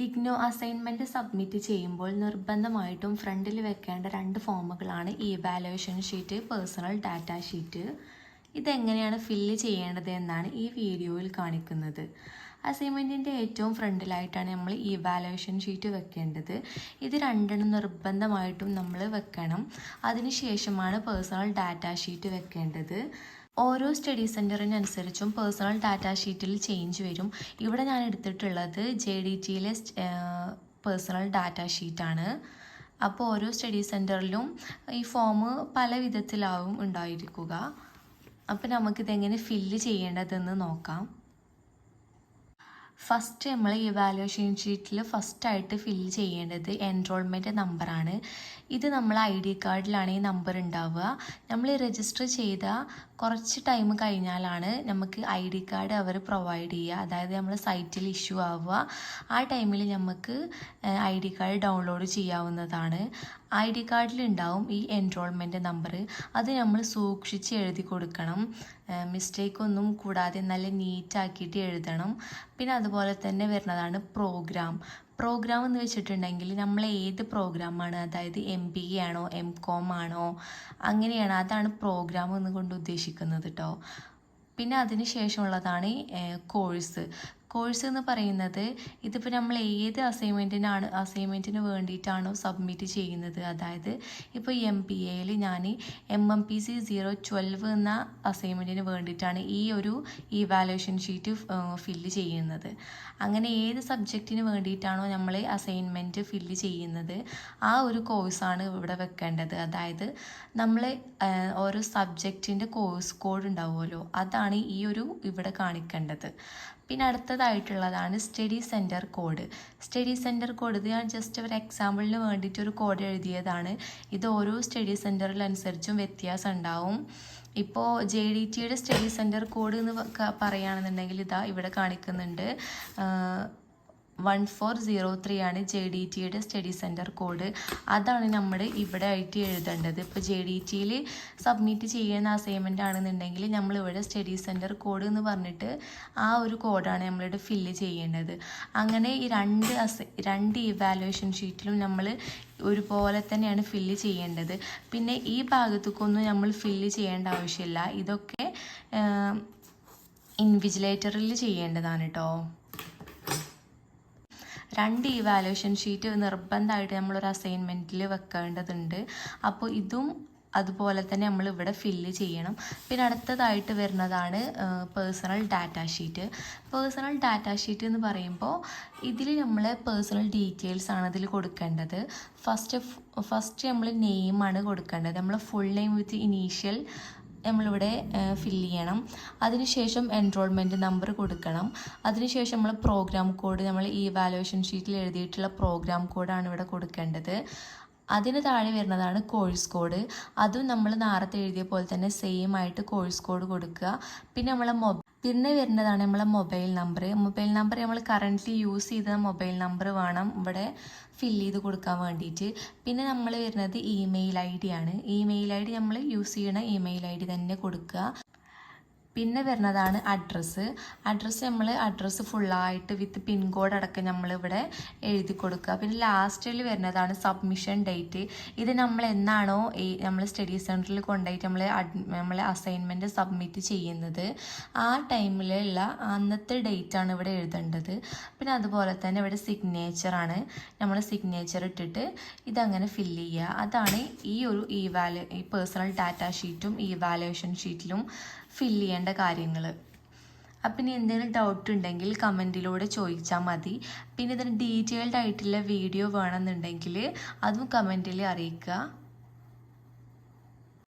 IGNOU assignment submit ചെയ്യുമ്പോൾ നിർബന്ധമായിട്ടും ഫ്രണ്ടിൽ വെക്കേണ്ട 2 ഫോമുകളാണ് evaluation sheet, personal data sheet. ഇതെങ്ങനെയാണ് ഫില്ല് ചെയ്യേണ്ടത് എന്നാണ് ഈ വീഡിയോയിൽ കാണിക്കുന്നത്. അസൈൻമെൻറ്റിൻ്റെ ഏറ്റവും ഫ്രണ്ടിലായിട്ടാണ് നമ്മൾ ഇവാലുവേഷൻ ഷീറ്റ് വെക്കേണ്ടത്. ഇത് രണ്ടെണ്ണം നിർബന്ധമായിട്ടും നമ്മൾ വെക്കണം. അതിനുശേഷമാണ് പേഴ്സണൽ ഡാറ്റ ഷീറ്റ് വെക്കേണ്ടത്. ഓരോ സ്റ്റഡി സെൻറ്ററിനനുസരിച്ചും പേഴ്സണൽ ഡാറ്റ ഷീറ്റിൽ ചേഞ്ച് വരും. ഇവിടെ ഞാൻ എടുത്തിട്ടുള്ളത് JDTയിലെ പേഴ്സണൽ ഡാറ്റ ഷീറ്റാണ്. അപ്പോൾ ഓരോ സ്റ്റഡി സെൻറ്ററിലും ഈ ഫോം പല വിധത്തിലാവും ഉണ്ടായിരിക്കുക. അപ്പോൾ നമുക്കിതെങ്ങനെ ഫില്ല് ചെയ്യേണ്ടതെന്ന് നോക്കാം. ഫസ്റ്റ് നമ്മൾ ഇവാലുവേഷൻ ഷീറ്റിൽ ഫസ്റ്റായിട്ട് ഫില്ല് ചെയ്യേണ്ടത് എൻറോൾമെൻറ്റ് നമ്പറാണ്. ഇത് നമ്മൾ ID കാർഡിലാണ് ഈ നമ്പർ ഉണ്ടാവുക. നമ്മൾ രജിസ്റ്റർ ചെയ്ത കുറച്ച് ടൈം കഴിഞ്ഞാലാണ് നമുക്ക് ID കാർഡ് അവർ പ്രൊവൈഡ് ചെയ്യുക. അതായത് നമ്മൾ സൈറ്റിൽ ഇഷ്യൂ ആവുക. ആ ടൈമിൽ നമുക്ക് ID കാർഡ് ഡൗൺലോഡ് ചെയ്യാവുന്നതാണ്. ID കാർഡിലുണ്ടാവും ഈ എൻറോൾമെൻറ്റ് നമ്പർ. അത് നമ്മൾ സൂക്ഷിച്ച് എഴുതി കൊടുക്കണം. മിസ്റ്റേക്കൊന്നും കൂടാതെ നല്ല നീറ്റാക്കിയിട്ട് എഴുതണം. പിന്നെ അതുപോലെ തന്നെ വരുന്നതാണ് പ്രോഗ്രാം എന്ന് വെച്ചിട്ടുണ്ടെങ്കിൽ നമ്മൾ ഏത് പ്രോഗ്രാമാണ്, അതായത് MBA ആണോ MCOM ആണോ അങ്ങനെയാണ്, അതാണ് പ്രോഗ്രാം എന്ന് കൊണ്ട് ഉദ്ദേശിക്കുന്നത് കേട്ടോ. പിന്നെ അതിന് ശേഷമുള്ളതാണ് കോഴ്സ് എന്ന് പറയുന്നത് ഇതിപ്പോൾ നമ്മൾ ഏത് അസൈൻമെൻറ്റിന് വേണ്ടിയിട്ടാണോ സബ്മിറ്റ് ചെയ്യുന്നത്. അതായത് ഇപ്പോൾ MBAയിൽ ഞാൻ MMPC 012 എന്ന അസൈൻമെൻറ്റിന് വേണ്ടിയിട്ടാണ് ഈ ഒരു ഇവാലുവേഷൻ ഷീറ്റ് ഫില്ല് ചെയ്യുന്നത്. അങ്ങനെ ഏത് സബ്ജക്റ്റിന് വേണ്ടിയിട്ടാണോ നമ്മൾ അസൈൻമെൻറ്റ് ഫില്ല് ചെയ്യുന്നത് ആ ഒരു കോഴ്സാണ് ഇവിടെ വെക്കേണ്ടത്. അതായത് നമ്മൾ ഓരോ സബ്ജക്റ്റിൻ്റെ കോഴ്സ് കോഡ് ഉണ്ടാവുമല്ലോ, അതാണ് ഈ ഒരു ഇവിടെ കാണിക്കേണ്ടത്. പിന്നെ അടുത്തതായിട്ടുള്ളതാണ് സ്റ്റഡി സെൻറ്റർ കോഡ്. ഇത് ഞാൻ ജസ്റ്റ് ഒരു എക്സാമ്പിളിന് വേണ്ടിയിട്ട് ഒരു കോഡ് എഴുതിയതാണ്. ഇത് ഓരോ സ്റ്റഡി സെൻറ്ററിനനുസരിച്ചും വ്യത്യാസം ഉണ്ടാവും. ഇപ്പോൾ JDTയുടെ സ്റ്റഡി സെൻറ്റർ കോഡ് എന്ന് പറയുകയാണെന്നുണ്ടെങ്കിൽ ഇതാ ഇവിടെ കാണിക്കുന്നുണ്ട്. 1403 ആണ് JDTയുടെ സ്റ്റഡി സെൻറ്റർ കോഡ്. അതാണ് നമ്മൾ ഇവിടെ ആയിട്ട് എഴുതേണ്ടത്. ഇപ്പോൾ JDTയിൽ സബ്മിറ്റ് ചെയ്യുന്ന അസൈൻമെൻ്റ് ആണെന്നുണ്ടെങ്കിൽ നമ്മളിവിടെ സ്റ്റഡി സെൻറ്റർ കോഡ് എന്ന് പറഞ്ഞിട്ട് ആ ഒരു കോഡാണ് നമ്മളിവിടെ ഫില്ല് ചെയ്യേണ്ടത്. അങ്ങനെ ഈ രണ്ട് ഇവാലുവേഷൻ ഷീറ്റിലും നമ്മൾ ഒരുപോലെ തന്നെയാണ് ഫില്ല് ചെയ്യേണ്ടത്. പിന്നെ ഈ ഭാഗത്തേക്കൊന്നും നമ്മൾ ഫില്ല് ചെയ്യേണ്ട ആവശ്യമില്ല. ഇതൊക്കെ ഇൻവിജിലേറ്ററിൽ ചെയ്യേണ്ടതാണ് കേട്ടോ. 2 ഇവാലുവേഷൻ ഷീറ്റ് നിർബന്ധമായിട്ട് നമ്മളൊരു അസൈൻമെൻറ്റിൽ വെക്കേണ്ടതുണ്ട്. അപ്പോൾ ഇതും അതുപോലെ തന്നെ നമ്മൾ ഇവിടെ ഫില്ല് ചെയ്യണം. പിന്നെ അടുത്തതായിട്ട് വരുന്നതാണ് പേഴ്സണൽ ഡാറ്റ ഷീറ്റ് എന്ന് പറയുമ്പോൾ ഇതിൽ നമ്മൾ പേഴ്സണൽ ഡീറ്റെയിൽസ് ആണ് ഇതിൽ കൊടുക്കേണ്ടത്. ഫസ്റ്റ് നമ്മൾ നെയിമാണ് കൊടുക്കേണ്ടത്. നമ്മൾ ഫുൾ നെയിം വിത്ത് ഇനീഷ്യൽ നമ്മളിവിടെ ഫില്ല് ചെയ്യണം. അതിനുശേഷം എൻറോൾമെൻറ്റ് നമ്പർ കൊടുക്കണം. അതിനുശേഷം നമ്മൾ പ്രോഗ്രാം കോഡ്, നമ്മൾ ഈ ഇവാലുവേഷൻ ഷീറ്റിൽ എഴുതിയിട്ടുള്ള പ്രോഗ്രാം കോഡാണ് ഇവിടെ കൊടുക്കേണ്ടത്. അതിന് താഴെ വരുന്നതാണ് കോഴ്സ് കോഡ്. അതും നമ്മൾ നേരത്തെ എഴുതിയ പോലെ തന്നെ സെയിം ആയിട്ട് കോഴ്സ് കോഡ് കൊടുക്കുക. പിന്നെ വരുന്നതാണ് നമ്മളെ മൊബൈൽ നമ്പർ നമ്മൾ കറൻ്റ്ലി യൂസ് ചെയ്ത മൊബൈൽ നമ്പർ വേണം ഇവിടെ ഫില്ല് ചെയ്ത് കൊടുക്കാൻ വേണ്ടിയിട്ട്. പിന്നെ നമ്മൾ വരുന്നത് ഇമെയിൽ ID ആണ്. ഇമെയിൽ ID നമ്മൾ യൂസ് ചെയ്യണ ഇമെയിൽ ID തന്നെ കൊടുക്കുക. പിന്നെ വരുന്നതാണ് അഡ്രസ്സ് നമ്മൾ അഡ്രസ്സ് ഫുള്ളായിട്ട് വിത്ത് പിൻകോഡ് അടക്കം നമ്മളിവിടെ എഴുതി കൊടുക്കുക. പിന്നെ ലാസ്റ്റിൽ വരുന്നതാണ് സബ്മിഷൻ ഡേറ്റ്. ഇത് നമ്മൾ എന്നാണോ നമ്മൾ സ്റ്റഡി സെൻറ്ററിൽ കൊണ്ടുപോയിട്ട് നമ്മളെ അസൈൻമെൻറ്റ് സബ്മിറ്റ് ചെയ്യുന്നത് ആ ടൈമിലുള്ള അന്നത്തെ ഡേറ്റാണ് ഇവിടെ എഴുതേണ്ടത്. പിന്നെ അതുപോലെ തന്നെ ഇവിടെ സിഗ്നേച്ചറാണ്. നമ്മൾ സിഗ്നേച്ചർ ഇട്ടിട്ട് ഇതങ്ങനെ ഫില്ല് ചെയ്യുക. അതാണ് ഈ ഒരു ഈ പേഴ്സണൽ ഡാറ്റ ഷീറ്റും ഇവാലുവേഷൻ ഷീറ്റിലും ഫില്ല് ചെയ്യേണ്ട കാര്യങ്ങൾ. അപ്പം ഇനി എന്തെങ്കിലും ഡൗട്ട് ഉണ്ടെങ്കിൽ കമൻറ്റിലൂടെ ചോദിച്ചാൽ മതി. പിന്നെ ഇതിന് ഡീറ്റെയിൽഡ് ആയിട്ടുള്ള വീഡിയോ വേണമെന്നുണ്ടെങ്കിൽ അതും കമൻറ്റിൽ അറിയിക്കുക.